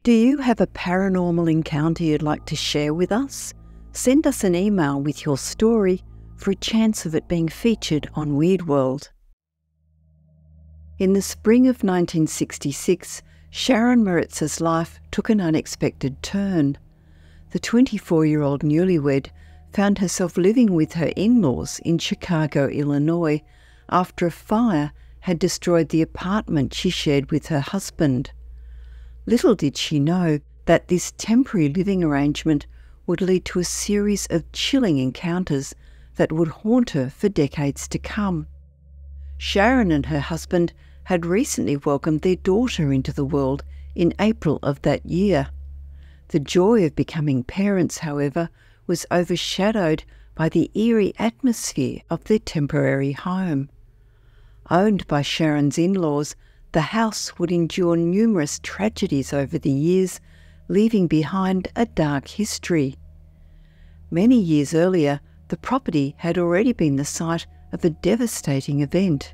Do you have a paranormal encounter you'd like to share with us? Send us an email with your story for a chance of it being featured on Weird World. In the spring of 1966, Sharon Maritz's life took an unexpected turn. The 24-year-old newlywed found herself living with her in-laws in Chicago, Illinois, after a fire had destroyed the apartment she shared with her husband. Little did she know that this temporary living arrangement would lead to a series of chilling encounters that would haunt her for decades to come. Sharon and her husband had recently welcomed their daughter into the world in April of that year. The joy of becoming parents, however, was overshadowed by the eerie atmosphere of their temporary home. Owned by Sharon's in-laws, the house would endure numerous tragedies over the years, leaving behind a dark history. Many years earlier, the property had already been the site of a devastating event.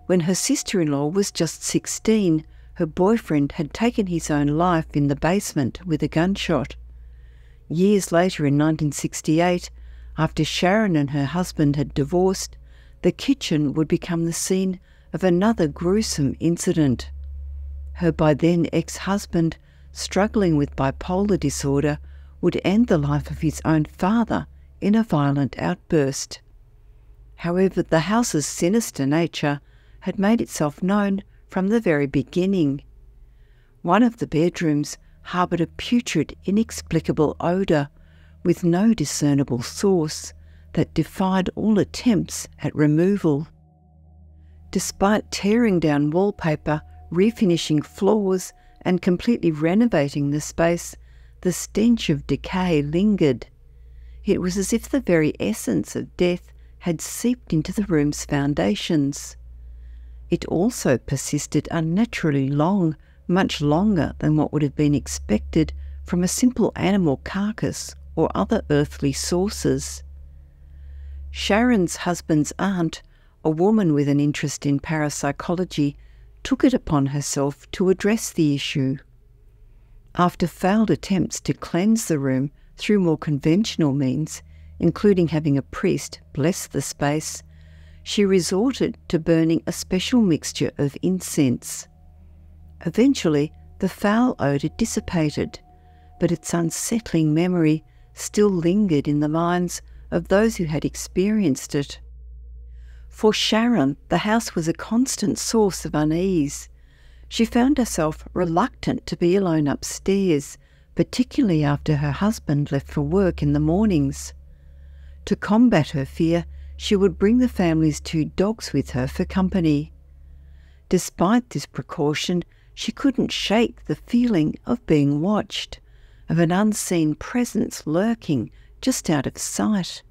When her sister-in-law was just 16, her boyfriend had taken his own life in the basement with a gunshot. Years later, in 1968, after Sharon and her husband had divorced, the kitchen would become the scene of another gruesome incident. Her by then ex-husband, struggling with bipolar disorder, would end the life of his own father in a violent outburst. However, the house's sinister nature had made itself known from the very beginning. One of the bedrooms harboured a putrid, inexplicable odour with no discernible source that defied all attempts at removal. Despite tearing down wallpaper, refinishing floors, and completely renovating the space, the stench of decay lingered. It was as if the very essence of death had seeped into the room's foundations. It also persisted unnaturally long, much longer than what would have been expected from a simple animal carcass or other earthly sources. Sharon's husband's aunt, a woman with an interest in parapsychology, took it upon herself to address the issue. After failed attempts to cleanse the room through more conventional means, including having a priest bless the space, she resorted to burning a special mixture of incense. Eventually, the foul odour dissipated, but its unsettling memory still lingered in the minds of those who had experienced it. For Sharon, the house was a constant source of unease. She found herself reluctant to be alone upstairs, particularly after her husband left for work in the mornings. To combat her fear, she would bring the family's 2 dogs with her for company. Despite this precaution, she couldn't shake the feeling of being watched, of an unseen presence lurking just out of sight.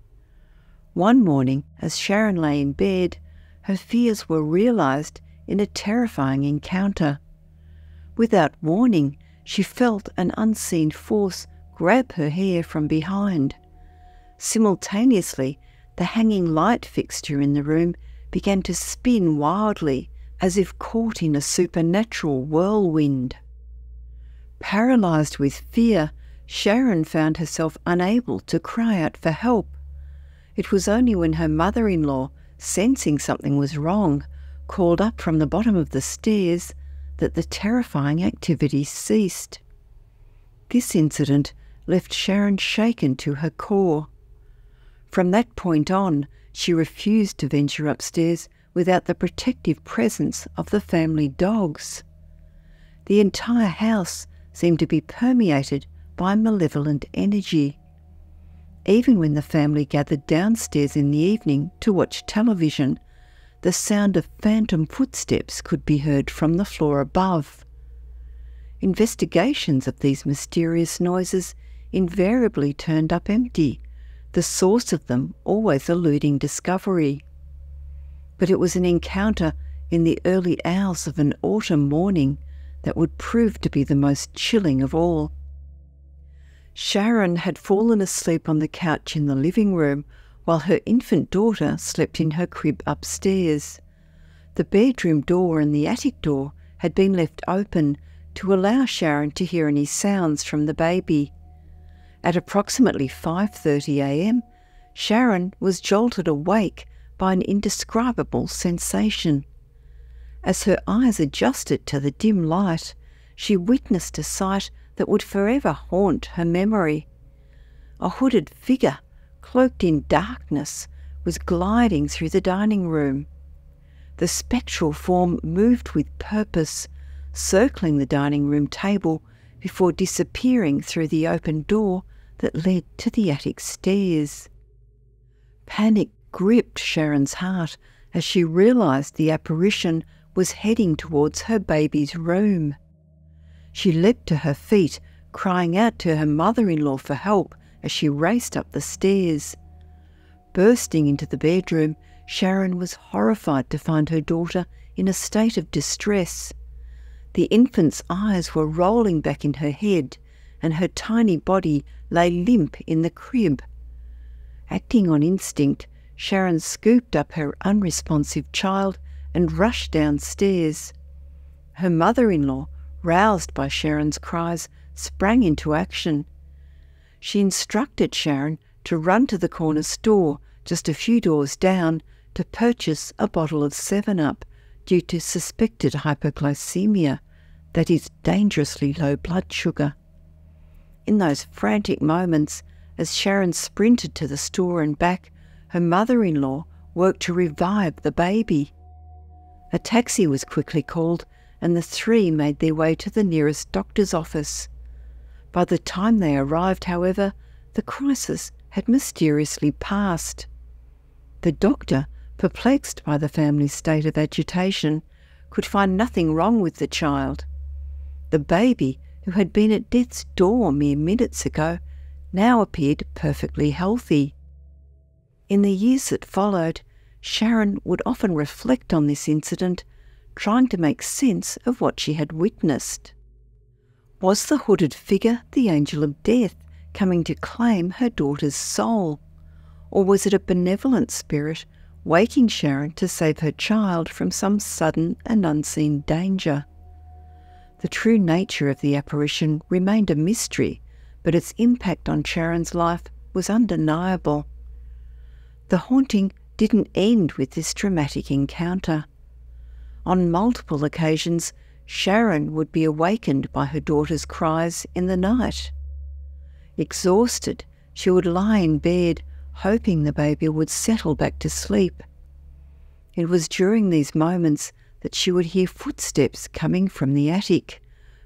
One morning, as Sharon lay in bed, her fears were realised in a terrifying encounter. Without warning, she felt an unseen force grab her hair from behind. Simultaneously, the hanging light fixture in the room began to spin wildly, as if caught in a supernatural whirlwind. Paralysed with fear, Sharon found herself unable to cry out for help. It was only when her mother-in-law, sensing something was wrong, called up from the bottom of the stairs that the terrifying activity ceased. This incident left Sharon shaken to her core. From that point on, she refused to venture upstairs without the protective presence of the family dogs. The entire house seemed to be permeated by malevolent energy. Even when the family gathered downstairs in the evening to watch television, the sound of phantom footsteps could be heard from the floor above. Investigations of these mysterious noises invariably turned up empty, the source of them always eluding discovery. But it was an encounter in the early hours of an autumn morning that would prove to be the most chilling of all. Sharon had fallen asleep on the couch in the living room while her infant daughter slept in her crib upstairs. The bedroom door and the attic door had been left open to allow Sharon to hear any sounds from the baby. At approximately 5:30 a.m, Sharon was jolted awake by an indescribable sensation. As her eyes adjusted to the dim light, she witnessed a sight that would forever haunt her memory. A hooded figure, cloaked in darkness, was gliding through the dining room. The spectral form moved with purpose, circling the dining room table before disappearing through the open door that led to the attic stairs. Panic gripped Sharon's heart as she realised the apparition was heading towards her baby's room. She leapt to her feet, crying out to her mother-in-law for help as she raced up the stairs. Bursting into the bedroom, Sharon was horrified to find her daughter in a state of distress. The infant's eyes were rolling back in her head, and her tiny body lay limp in the crib. Acting on instinct, Sharon scooped up her unresponsive child and rushed downstairs. Her mother-in-law, roused by Sharon's cries, sprang into action. She instructed Sharon to run to the corner store just a few doors down to purchase a bottle of 7-Up due to suspected hypoglycemia, that is, dangerously low blood sugar. In those frantic moments, as Sharon sprinted to the store and back, her mother-in-law worked to revive the baby. A taxi was quickly called, and the three made their way to the nearest doctor's office. By the time they arrived, however, the crisis had mysteriously passed. The doctor, perplexed by the family's state of agitation, could find nothing wrong with the child. The baby, who had been at death's door mere minutes ago, now appeared perfectly healthy. In the years that followed, Sharon would often reflect on this incident, trying to make sense of what she had witnessed. Was the hooded figure the angel of death coming to claim her daughter's soul? Or was it a benevolent spirit waking Sharon to save her child from some sudden and unseen danger? The true nature of the apparition remained a mystery, but its impact on Sharon's life was undeniable. The haunting didn't end with this dramatic encounter. On multiple occasions, Sharon would be awakened by her daughter's cries in the night. Exhausted, she would lie in bed, hoping the baby would settle back to sleep. It was during these moments that she would hear footsteps coming from the attic,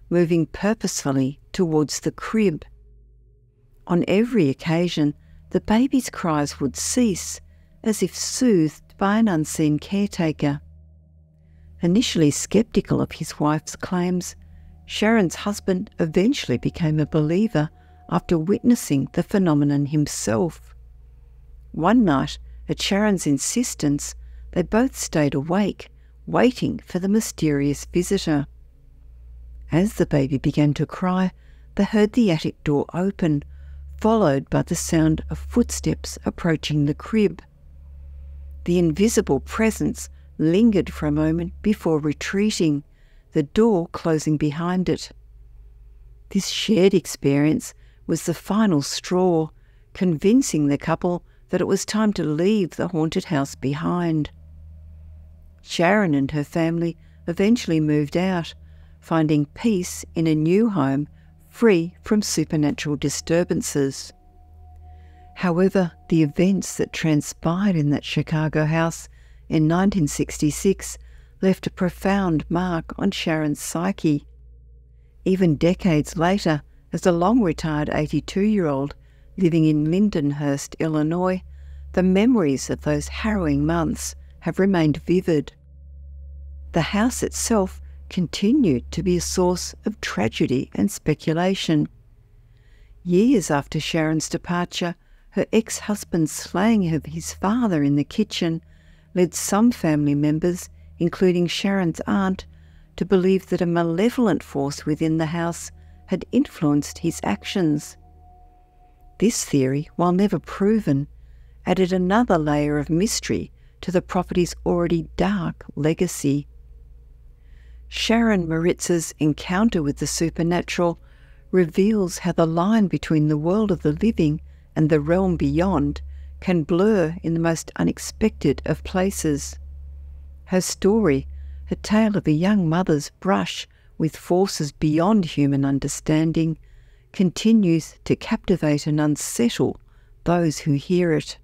moving purposefully towards the crib. On every occasion, the baby's cries would cease, as if soothed by an unseen caretaker. Initially sceptical of his wife's claims, Sharon's husband eventually became a believer after witnessing the phenomenon himself. One night, at Sharon's insistence, they both stayed awake, waiting for the mysterious visitor. As the baby began to cry, they heard the attic door open, followed by the sound of footsteps approaching the crib. The invisible presence lingered for a moment before retreating, the door closing behind it. This shared experience was the final straw, convincing the couple that it was time to leave the haunted house behind. Sharon and her family eventually moved out, finding peace in a new home free from supernatural disturbances. However, the events that transpired in that Chicago house in 1966 left a profound mark on Sharon's psyche. Even decades later, as a long-retired 82-year-old living in Lindenhurst, Illinois, the memories of those harrowing months have remained vivid. The house itself continued to be a source of tragedy and speculation. Years after Sharon's departure, her ex-husband's slaying of his father in the kitchen led some family members, including Sharon's aunt, to believe that a malevolent force within the house had influenced his actions. This theory, while never proven, added another layer of mystery to the property's already dark legacy. Sharon Maritz's encounter with the supernatural reveals how the line between the world of the living and the realm beyond can blur in the most unexpected of places. Her story, a tale of a young mother's brush with forces beyond human understanding, continues to captivate and unsettle those who hear it.